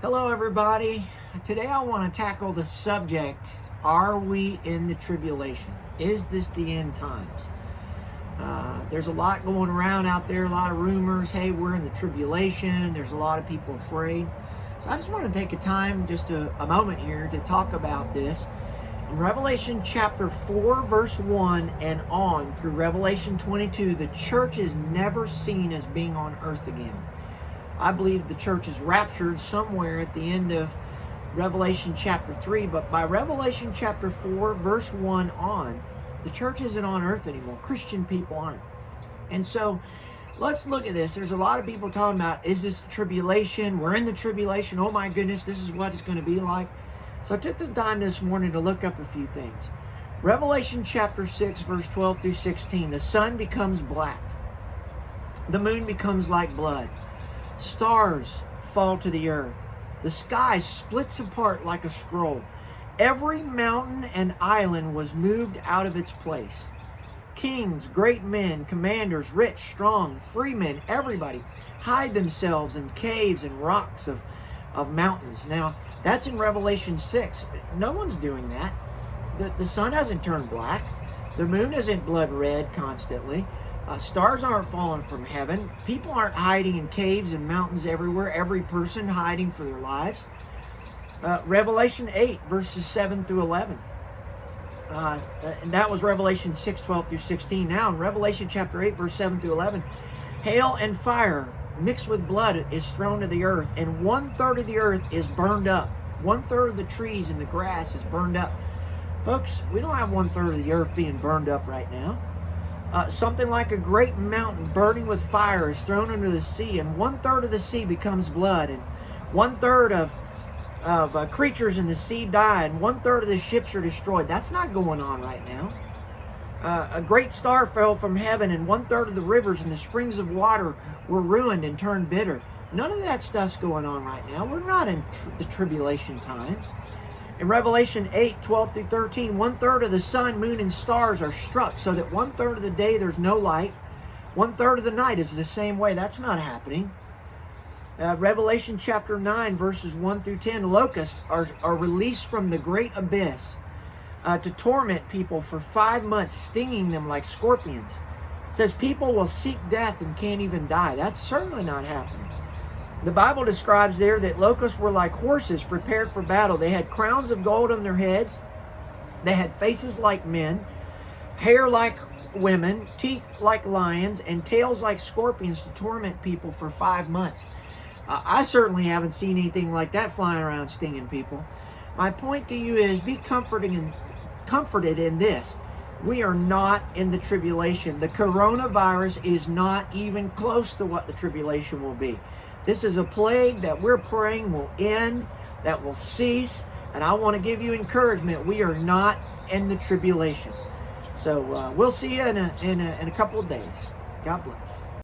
Hello everybody. Today I want to tackle the subject, are we in the tribulation? Is this the end times? There's a lot going around out there, a lot of rumors. Hey, we're in the tribulation. There's a lot of people afraid. So I just want to take a moment here to talk about this. In Revelation chapter 4 verse 1 and on through Revelation 22, the church is never seen as being on earth again. I believe the church is raptured somewhere at the end of Revelation chapter 3, but by Revelation chapter 4 verse 1 on, the church isn't on earth anymore. Christian people aren't. And so let's look at this. There's a lot of people talking about, is this tribulation? We're in the tribulation. Oh my goodness, this is what it's going to be like. So I took the time this morning to look up a few things. Revelation chapter 6 verse 12 through 16. The sun becomes black. The moon becomes like blood. Stars fall to the earth. The sky splits apart like a scroll. Every mountain and island was moved out of its place. Kings, great men, commanders, rich, strong, free men, everybody hide themselves in caves and rocks of mountains. Now, that's in Revelation 6. No one's doing that. The sun hasn't turned black. The moon isn't blood red constantly. Stars aren't falling from heaven. People aren't hiding in caves and mountains everywhere. Every person hiding for their lives. Revelation 8 verses 7 through 11. And that was Revelation 6, 12 through 16. Now in Revelation chapter 8 verse 7 through 11, hail and fire mixed with blood is thrown to the earth, and 1/3 of the earth is burned up. 1/3 of the trees and the grass is burned up. Folks, we don't have 1/3 of the earth being burned up right now. Something like a great mountain burning with fire is thrown into the sea, and 1/3 of the sea becomes blood, and 1/3 of creatures in the sea die, and 1/3 of the ships are destroyed. That's not going on right now. A great star fell from heaven, and 1/3 of the rivers and the springs of water were ruined and turned bitter. None of that stuff's going on right now. We're not in the tribulation times. In Revelation 8, 12 through 13, 1/3 of the sun, moon, and stars are struck, so that 1/3 of the day there's no light. 1/3 of the night is the same way. That's not happening. Revelation chapter 9, verses 1 through 10, locusts are released from the great abyss to torment people for 5 months, stinging them like scorpions. It says people will seek death and can't even die. That's certainly not happening. The Bible describes there that locusts were like horses prepared for battle. They had crowns of gold on their heads. They had faces like men, hair like women, teeth like lions, and tails like scorpions to torment people for 5 months. I certainly haven't seen anything like that flying around stinging people. My point to you is be comforted in this. We are not in the tribulation. The coronavirus is not even close to what the tribulation will be. This is a plague that we're praying will end, that will cease. And I want to give you encouragement. We are not in the tribulation. So we'll see you in a couple of days. God bless.